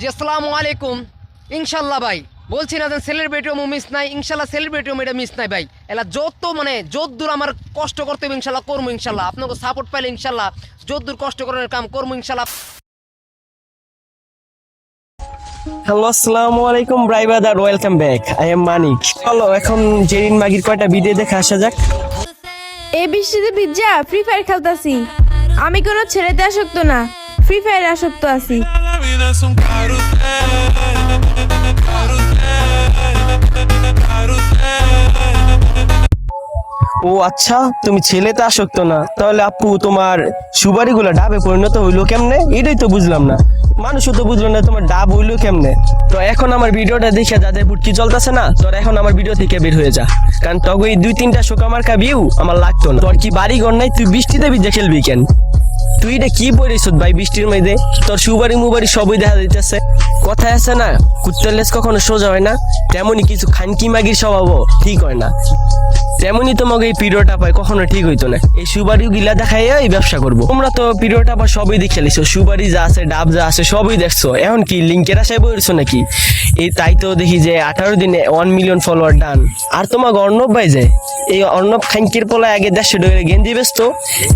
জি আসসালামু আলাইকুম। ইনশাল্লাহ ভাই বলছি না যে সেলিব্রিটিও মিস নাই, ইনশাল্লাহ সেলিব্রিটিও এটা মিস নাই ভাই। এলা যত যত দূর আমার কষ্ট করতে হবে ইনশাল্লাহ করবো, ইনশাল্লাহ আপনাকে সাপোর্ট পাইলে ইনশাল্লাহ যত দূর কষ্ট করার কাম করবো ইনশাল্লাহ। হ্যালো আসসালামু আলাইকুম ব্রাই brother, welcome back. I am Manik. চলো এখন জেরিন মাগির কয়টা ভিডিও দেখে আসা যাক। এই বৃষ্টিতে ভিজা ফ্রি ফায়ার খেলতাছি। আমি কোনো ছেলেতে আসক্ত না, ফ্রি ফায়ার আসক্ত আছি। La vida es un carrusel, ও আচ্ছা, তুমি ছেলেতে আসক্ত না, তাহলে আপু তোমার সুবারিগুলো ডাবে পরিণত হইলো কেমনে? এটাই তো বুঝলাম না। মানুষও তো বুঝলো না তোমার ডাব হইলো কেমনে। তো এখন আমার ভিডিওটা দেখে যাদের বুটকি চলতেছে না, তোর এখন আমার ভিডিও থেকে বের হয়ে যা, কারণ তখন এই 2-3টা শোকামার্কা ভিউ আমার লাগতো না। তোর কি বাড়ি ঘর নাই? তুই বৃষ্টিতে ভিজে খেলবি কেন? তুই এটা কি পড়িস ভাই বৃষ্টির মধ্যে? তোর সুবারি মুবারি সবই দেখা যাইতেছে। কথায় আছে না, কুত্তার লেজ কখনো সোজা হয় না, তেমনই কিছু খানকি মাগির স্বভাবও ঠিক হয় না। তেমনই তোমাকে এই পিরিয়ডটা পায় কখনো ঠিক হইতো না। এই সুবারি গিলা দেখাই এই ব্যবসা করবো। তোমরা তো পিরিয়ডটা আবার সবই দেখে লিছো, সুবারি যা আছে ডাব যা আছে সবই দেখছো। এখন কি লিঙ্কের আশায় বলছো নাকি? এই তাই তো দেখি যে 18 দিনে 1 মিলিয়ন ফলোয়ার ডান। আর তোমাকে অর্ণব ভাই যে এই অর্ণব খানকির পোলায় আগে 150 টাকা গেঞ্জি বেচতো,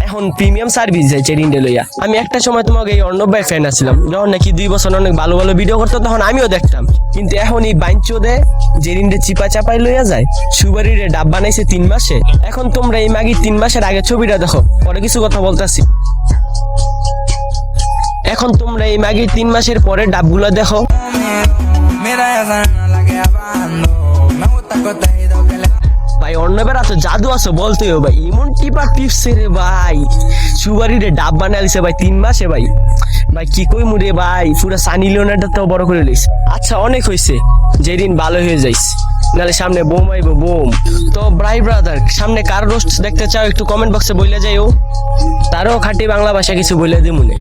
এখন প্রিমিয়াম সার্ভিস যাইছে রিন্ডে লইয়া। আমি একটা সময় তোমাকে এই অর্ণব ভাই ফ্যান আছিলাম, যখন নাকি 2 বছর অনেক ভালো ভালো ভিডিও করতো তখন আমিও দেখতাম। কিন্তু এখন এই বাইঞ্চো দে যে রিন্ডে চিপা চাপাই লইয়া যায়, সুবারির ডাব বানাইছে 3 মাসে। এখন তোমরা এই মাগি 3 মাসের আগে ছবিটা দেখো, পরে কিছু কথা বলতেছি। এখন তোমরা এই মাগির 3 মাসের পরে ডাবগুলো দেখো। mira esa nena la que va bajando. Me gusta cotejito que le ভাই অর্ণবের এত জাদু আছে বলতেই হবে ভাই, এমন টিপা টিপসে রে ভাই। সুবারি রে ডাব বানাইছে ভাই 3 মাসে ভাই। ভাই কি কই মুরে ভাই, পুরা সানি লিওনাটা তো বড় করে লইছে। আচ্ছা অনেক হইছে, যেদিন ভালো হয়ে যাইস, নালে সামনে বোম আইবো বোম। তো ব্রাই ব্রাদার সামনে কার রোস্ট দেখতে চাও একটু কমেন্ট বক্সে বইলা যাইও, তারও খাঁটি বাংলা ভাষা কিছু বইলা দিমুনে।